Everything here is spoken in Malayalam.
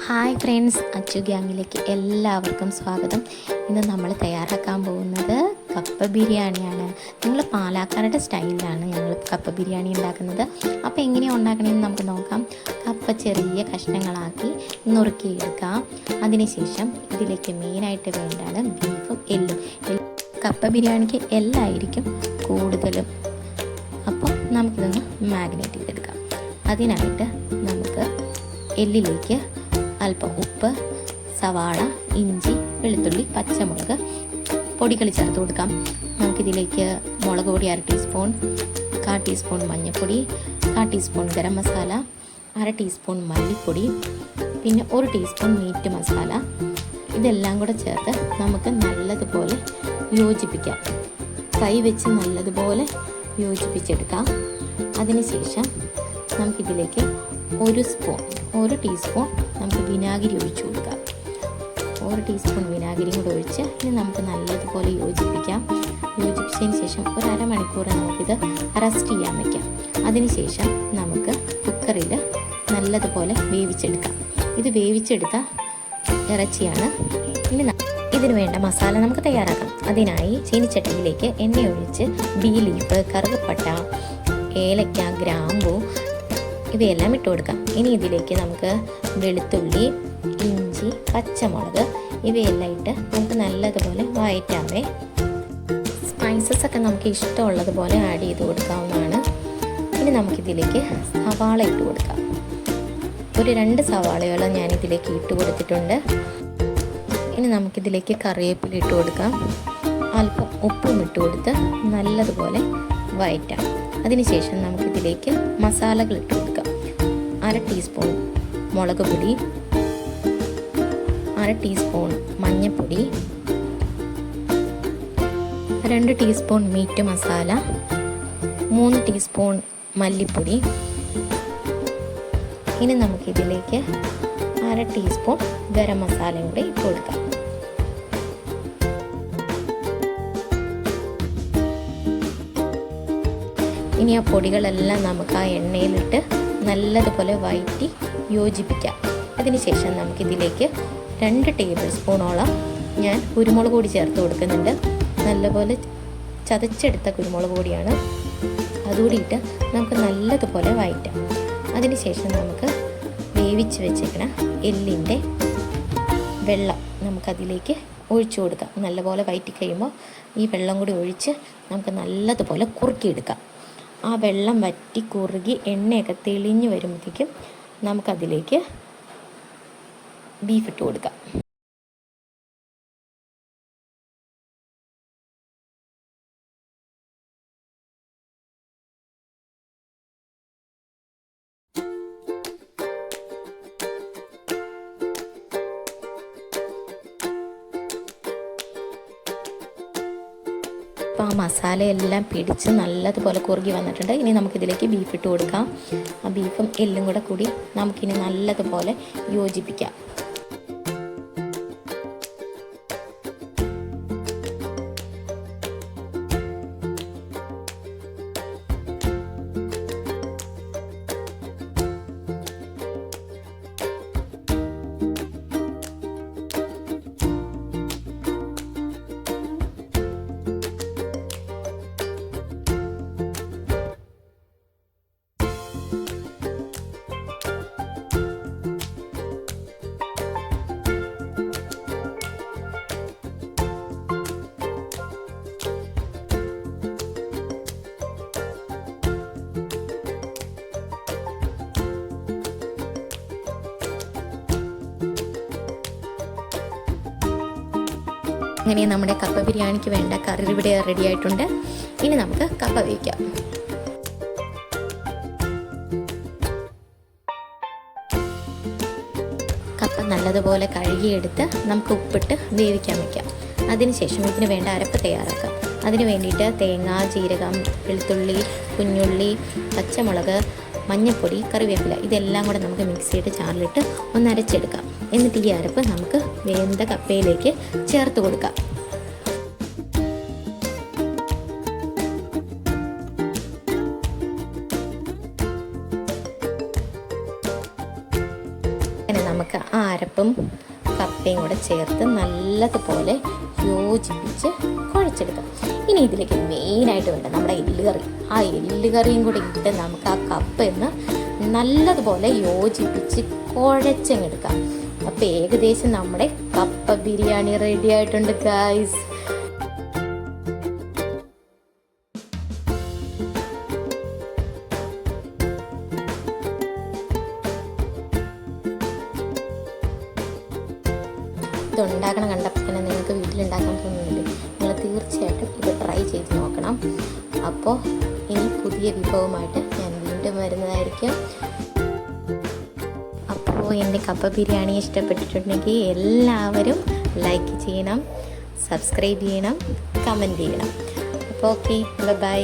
ഹായ് ഫ്രണ്ട്സ്, അച്ചു ഗ്യാങ്ങിലേക്ക് എല്ലാവർക്കും സ്വാഗതം. ഇന്ന് നമ്മൾ തയ്യാറാക്കാൻ പോകുന്നത് കപ്പ ബിരിയാണിയാണ്. ഞങ്ങൾ പാലക്കാരുടെ സ്റ്റൈലിലാണ് ഞങ്ങൾ കപ്പ ബിരിയാണി ഉണ്ടാക്കുന്നത്. അപ്പോൾ എങ്ങനെയാണ് ഉണ്ടാക്കണമെന്ന് നമുക്ക് നോക്കാം. കപ്പ ചെറിയ കഷ്ണങ്ങളാക്കി നുറുക്കിയെടുക്കാം. അതിനുശേഷം ഇതിലേക്ക് മെയിനായിട്ട് വേണ്ടതാണ് ബീഫും എല്ലും. കപ്പ ബിരിയാണിക്ക് എല്ലായിരിക്കും കൂടുതലും. അപ്പോൾ നമുക്കിതൊന്ന് മാഗ്നേറ്റ് ചെയ്തെടുക്കാം. അതിനായിട്ട് നമുക്ക് എല്ലിലേക്ക് അല്പം ഉപ്പ്, സവാള, ഇഞ്ചി, വെളുത്തുള്ളി, പച്ചമുളക് പൊടികൾ ചേർത്ത് കൊടുക്കാം. നമുക്കിതിലേക്ക് മുളക് പൊടി 1/2 ടീസ്പൂൺ, 1/4 ടീസ്പൂൺ മഞ്ഞൾപ്പൊടി, 1/4 ടീസ്പൂൺ ഗരം മസാല, 1/2 ടീസ്പൂൺ മല്ലിപ്പൊടി, പിന്നെ 1 ടീസ്പൂൺ മീറ്റ് മസാല, ഇതെല്ലാം കൂടെ ചേർത്ത് നമുക്ക് നല്ലതുപോലെ യോജിപ്പിക്കാം. കൈ വെച്ച് നല്ലതുപോലെ യോജിപ്പിച്ചെടുക്കാം. അതിനുശേഷം നമുക്കിതിലേക്ക് 1 ടീസ്പൂൺ നമുക്ക് വിനാഗിരി ഒഴിച്ചു കൊടുക്കാം. 1 ടീസ്പൂൺ വിനാഗിരിയും കൂടെ ഒഴിച്ച് ഇനി നമുക്ക് നല്ലതുപോലെ യോജിപ്പിക്കാം. യോജിപ്പിച്ചതിന് ശേഷം ഒരു അരമണിക്കൂർ നമുക്കിത് റെസ്റ്റ് ചെയ്യാൻ വയ്ക്കാം. അതിനുശേഷം നമുക്ക് കുക്കറിൽ നല്ലതുപോലെ വേവിച്ചെടുക്കാം. ഇത് വേവിച്ചെടുത്ത ഇറച്ചിയാണ്. ഇനി ഇതിന് വേണ്ട മസാല നമുക്ക് തയ്യാറാക്കാം. അതിനായി ചീനിച്ചട്ടിയിലേക്ക് എണ്ണ ഒഴിച്ച് ബീ ലീഫ്, കറുകപ്പട്ട, ഏലക്ക, ഗ്രാമ്പൂ ഇവയെല്ലാം ഇട്ട് കൊടുക്കാം. ഇനി ഇതിലേക്ക് നമുക്ക് വെളുത്തുള്ളി, ഇഞ്ചി, പച്ചമുളക് ഇവയെല്ലാം ഇട്ട് നമുക്ക് നല്ലതുപോലെ വഴറ്റാവേ. സ്പൈസസ് ഒക്കെ നമുക്ക് ഇഷ്ടമുള്ളതുപോലെ ആഡ് ചെയ്ത് കൊടുക്കാവുന്നതാണ്. ഇനി നമുക്കിതിലേക്ക് സവാള ഇട്ട് കൊടുക്കാം. ഒരു 2 സവാളയോളം ഞാനിതിലേക്ക് ഇട്ട് കൊടുത്തിട്ടുണ്ട്. ഇനി നമുക്കിതിലേക്ക് കറിവേപ്പില ഇട്ട് കൊടുക്കാം. അല്പം ഉപ്പും ഇട്ട് കൊടുത്ത് നല്ലതുപോലെ വഴറ്റാം. അതിനുശേഷം നമുക്കിതിലേക്ക് മസാലകൾ ഇട്ട് കൊടുക്കാം. 1/2 ടീസ്പൂൺ മുളക് പൊടി, 1/2 ടീസ്പൂൺ മഞ്ഞൾപ്പൊടി, 2 ടീസ്പൂൺ മീറ്റ് മസാല, 3 ടീസ്പൂൺ മല്ലിപ്പൊടി. ഇനി നമുക്കിതിലേക്ക് 1/2 ടീസ്പൂൺ ഗരം മസാലയും കൂടി ഇട്ട് കൊടുക്കാം. ഇനി ആ പൊടികളെല്ലാം നമുക്ക് ആ എണ്ണയിലിട്ട് നല്ലതുപോലെ വഴറ്റി യോജിപ്പിക്കാം. അതിനുശേഷം നമുക്കിതിലേക്ക് 2 ടേബിൾ സ്പൂണോളം ഞാൻ കുരുമുളക് പൊടി ചേർത്ത് കൊടുക്കുന്നുണ്ട്. നല്ലപോലെ ചതച്ചെടുത്ത കുരുമുളക് പൊടിയാണ്. അതുകൂടി ഇട്ട് നമുക്ക് നല്ലതുപോലെ വഴറ്റാം. അതിനുശേഷം നമുക്ക് വേവിച്ച് വെച്ചേക്കണ എല്ലിൻ്റെ വെള്ളം നമുക്കതിലേക്ക് ഒഴിച്ചു കൊടുക്കാം. നല്ലപോലെ വഴറ്റി കഴിയുമ്പോൾ ഈ വെള്ളം കൂടി ഒഴിച്ച് നമുക്ക് നല്ലതുപോലെ കുറുക്കിയെടുക്കാം. ആ വെള്ളം വറ്റി കുറുകി എണ്ണയൊക്കെ തെളിഞ്ഞ് വരുമ്പോഴത്തേക്കും നമുക്കതിലേക്ക് ബീഫ് ഇട്ട് കൊടുക്കാം. അപ്പോൾ ആ മസാലയെല്ലാം പിടിച്ച് നല്ലതുപോലെ കുറുകി വന്നിട്ടുണ്ട്. ഇനി നമുക്കിതിലേക്ക് ബീഫ് ഇട്ട് കൊടുക്കാം. ആ ബീഫും എല്ലും കൂടി നമുക്കിനി നല്ലതുപോലെ യോജിപ്പിക്കാം. അങ്ങനെ നമ്മുടെ കപ്പ ബിരിയാണിക്ക് വേണ്ട കറി ഇവിടെ റെഡി ആയിട്ടുണ്ട്. ഇനി നമുക്ക് കപ്പ വേവിക്കാം. കപ്പ നല്ലതുപോലെ കഴുകിയെടുത്ത് നമുക്ക് ഉപ്പിട്ട് വേവിക്കാൻ വയ്ക്കാം. അതിനുശേഷം ഇതിന് വേണ്ട അരപ്പ് തയ്യാറാക്കാം. അതിന് വേണ്ടിയിട്ട് തേങ്ങ, ജീരകം, വെളുത്തുള്ളി, കുഞ്ഞുള്ളി, പച്ചമുളക്, മഞ്ഞൾപ്പൊടി, കറിവേപ്പില ഇതെല്ലാം കൂടെ നമുക്ക് മിക്സിയുടെ ജാറിലിട്ട് ഒന്ന് അരച്ചെടുക്കാം. എന്നിട്ട് ഈ അരപ്പ് നമുക്ക് വെന്ത കപ്പയിലേക്ക് ചേർത്ത് കൊടുക്കാം. അങ്ങനെ നമുക്ക് ആ അരപ്പും കപ്പയും കൂടെ ചേർത്ത് നല്ലതുപോലെ യോജിപ്പിച്ച് കുഴച്ചെടുക്കാം. ഇനി ഇതിലേക്ക് മെയിനായിട്ട് വേണ്ട നമ്മുടെ എല്ലുകറി. ആ എല്ലുകറിയും കൂടി ഇട്ട് നമുക്ക് ആ കപ്പയൊന്ന് നല്ലതുപോലെ യോജിപ്പിച്ച് കുഴച്ചെടുക്കാം. അപ്പോൾ ഏകദേശം നമ്മുടെ കപ്പ ബിരിയാണി റെഡി ആയിട്ടുണ്ട് ഗായ്സ്. ഇതുണ്ടാക്കണം കണ്ടപ്പോൾ തന്നെ നിങ്ങൾക്ക് വീട്ടിലുണ്ടാക്കാൻ തോന്നുന്നില്ലേ? നിങ്ങൾ തീർച്ചയായിട്ടും ഇത് ട്രൈ ചെയ്ത് നോക്കണം. അപ്പോൾ ഇനി പുതിയ വിഭവമായിട്ട് ഞാൻ വീണ്ടും വരുന്നതായിരിക്കും. അപ്പോൾ എൻ്റെ കപ്പ ബിരിയാണി ഇഷ്ടപ്പെട്ടിട്ടുണ്ടെങ്കിൽ എല്ലാവരും ലൈക്ക് ചെയ്യണം, സബ്സ്ക്രൈബ് ചെയ്യണം, കമൻറ്റ് ചെയ്യണം. അപ്പോൾ ഓക്കെ, ബൈ.